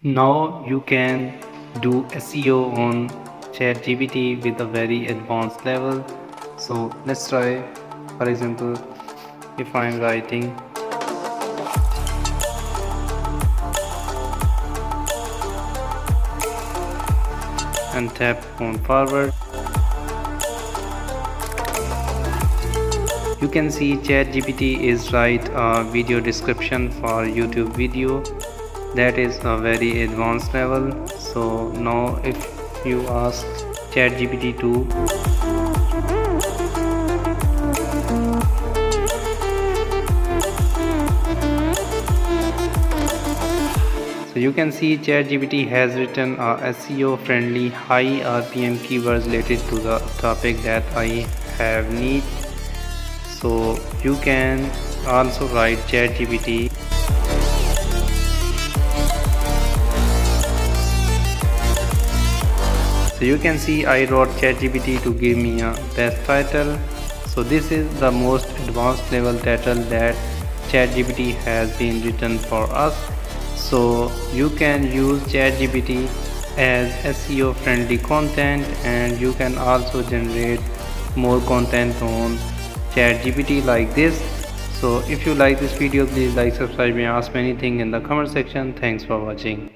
Now you can do SEO on ChatGPT with a very advanced level. So let's try. For example, if I'm writing and tap on forward, you can see ChatGPT is write a video description for YouTube video. That is a very advanced level. So now if you ask ChatGPT to you can see ChatGPT has written a SEO friendly high RPM keywords related to the topic that I have need. So you can also write ChatGPT so you can see I wrote ChatGPT to give me a best title. So this is the most advanced level title that ChatGPT has been written for us. So you can use ChatGPT as SEO friendly content, and you can also generate more content on ChatGPT like this. So if you like this video, please like, subscribe and ask me anything in the comment section. Thanks for watching.